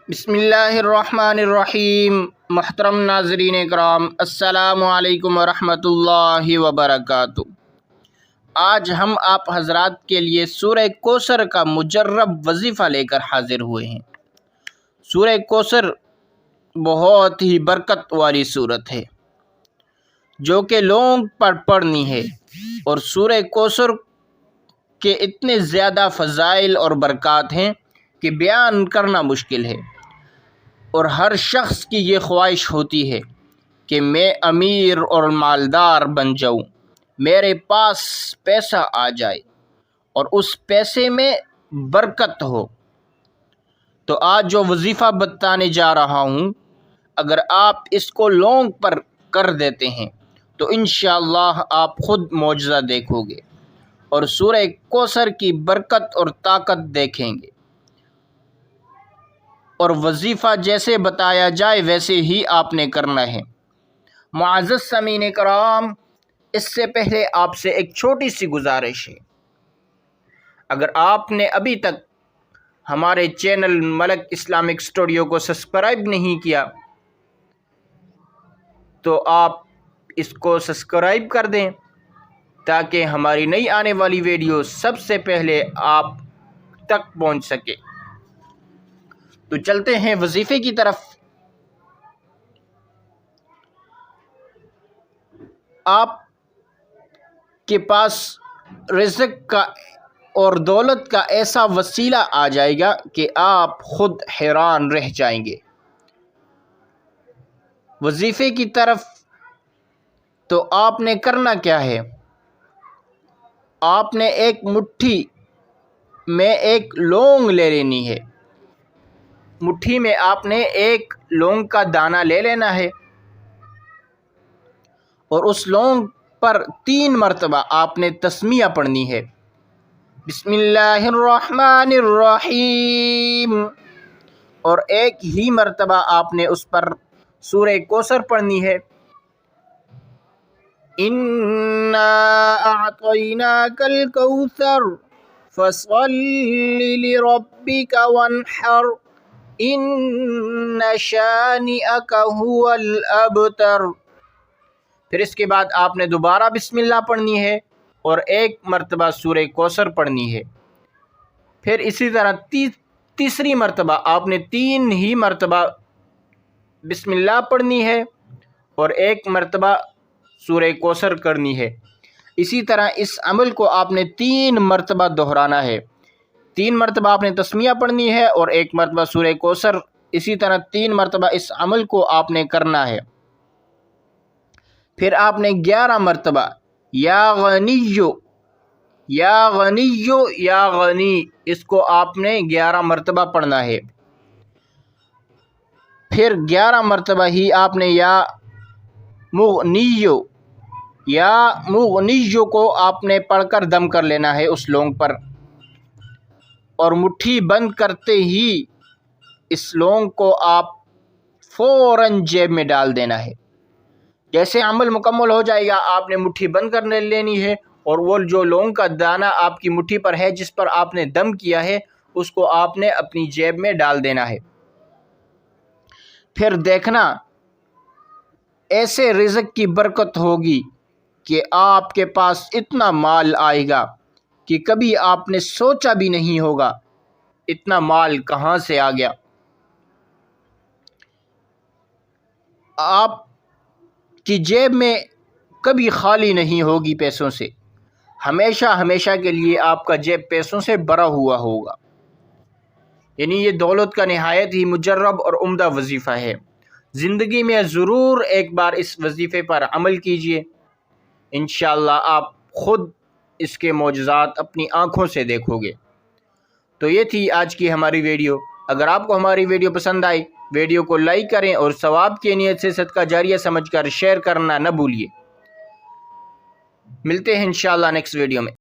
बिस्मिल्लाहिर्रहमानिर्रहीम। मुहतरम नाज़रीन इकराम, अस्सलामु अलैकुम वरहमतुल्लाहि वबरकातुहू। आज हम आप हज़रात के लिए सूरह कौसर का मुजर्रब वजीफ़ा लेकर हाज़िर हुए हैं। सूरह कौसर बहुत ही बरकत वाली सूरत है जो कि लोगों पर पढ़नी है, और सूरह कौसर के इतने ज़्यादा फ़ज़ाइल और बरक़ात हैं कि बयान करना मुश्किल है। और हर शख्स की ये ख्वाहिश होती है कि मैं अमीर और मालदार बन जाऊं, मेरे पास पैसा आ जाए और उस पैसे में बरकत हो। तो आज जो वजीफ़ा बताने जा रहा हूं, अगर आप इसको लोंग पर कर देते हैं तो इंशाअल्लाह आप ख़ुद मौजज़ा देखोगे और सूरह कौसर की बरकत और ताकत देखेंगे। और वजीफ़ा जैसे बताया जाए वैसे ही आपने करना है। मुअज़्ज़ज़ सामीन कराम, इससे पहले आपसे एक छोटी सी गुजारिश है। अगर आपने अभी तक हमारे चैनल मलक इस्लामिक स्टूडियो को सब्सक्राइब नहीं किया तो आप इसको सब्सक्राइब कर दें ताकि हमारी नई आने वाली वीडियो सबसे पहले आप तक पहुंच सके। तो चलते हैं वजीफ़े की तरफ। आप के पास रिज़्क़ का और दौलत का ऐसा वसीला आ जाएगा कि आप ख़ुद हैरान रह जाएंगे। वजीफ़े की तरफ तो आपने करना क्या है, आपने एक मुट्ठी में एक लौंग ले लेनी है। मुट्ठी में आपने एक लौंग का दाना ले लेना है और उस लौंग पर 3 मरतबा आपने तस्मीया पढ़नी है, बिस्मिल्लाहिर्रहमानिर्रहीम। और एक ही मरतबा आपने उस पर सूरह कौसर पढ़नी है, इन्ना अअतैनाकल कौसर फसल्लि लिरब्बिका वन्हर इन्ना शानिअका हुवल अबतर। फिर इसके बाद आपने दोबारा बिस्मिल्लाह पढ़नी है और एक मरतबा सूरह कौसर पढ़नी है। फिर इसी तरह तीसरी मरतबा आपने 3 ही मरतबा बिस्मिल्लाह पढ़नी है और एक मरतबा सूरह कौसर करनी है। इसी तरह इस अमल को आपने 3 मरतबा दोहराना है। 3 मरतबा आपने तस्मिया पढ़नी है और एक मरतबा सूरह कौसर। इसी तरह 3 मरतबा इस अमल को आपने करना है। फिर आपने 11 मरतबा या गनियो या गनियो या गनी, इसको आपने 11 मरतबा पढ़ना है। फिर 11 मरतबा ही आपने या मुगनियो को आपने पढ़कर दम कर लेना है उस लौंग पर, और मुट्ठी बंद करते ही इस लौंग को आप फ़ौरन जेब में डाल देना है। जैसे अमल मुकम्मल हो जाएगा आपने मुट्ठी बंद कर लेनी है और वो जो लौंग का दाना आपकी मुट्ठी पर है जिस पर आपने दम किया है उसको आपने अपनी जेब में डाल देना है। फिर देखना ऐसे रिज़्क़ की बरकत होगी कि आपके पास इतना माल आएगा कि कभी आपने सोचा भी नहीं होगा इतना माल कहाँ से आ गया। आपकी जेब में कभी खाली नहीं होगी पैसों से, हमेशा हमेशा के लिए आपका जेब पैसों से भरा हुआ होगा। यानी ये दौलत का निहायत ही मुजर्रब और उम्दा वजीफ़ा है। ज़िंदगी में ज़रूर एक बार इस वजीफ़े पर अमल कीजिए, इंशाअल्लाह आप ख़ुद इसके मौजज़ात अपनी आँखों से देखोगे। तो ये थी आज की हमारी वीडियो। अगर आपको हमारी वीडियो पसंद आई, वीडियो को लाइक करें और सवाब की नीयत से सदका जारिया समझकर शेयर करना न भूलिए। मिलते हैं इंशाअल्लाह नेक्स्ट वीडियो में।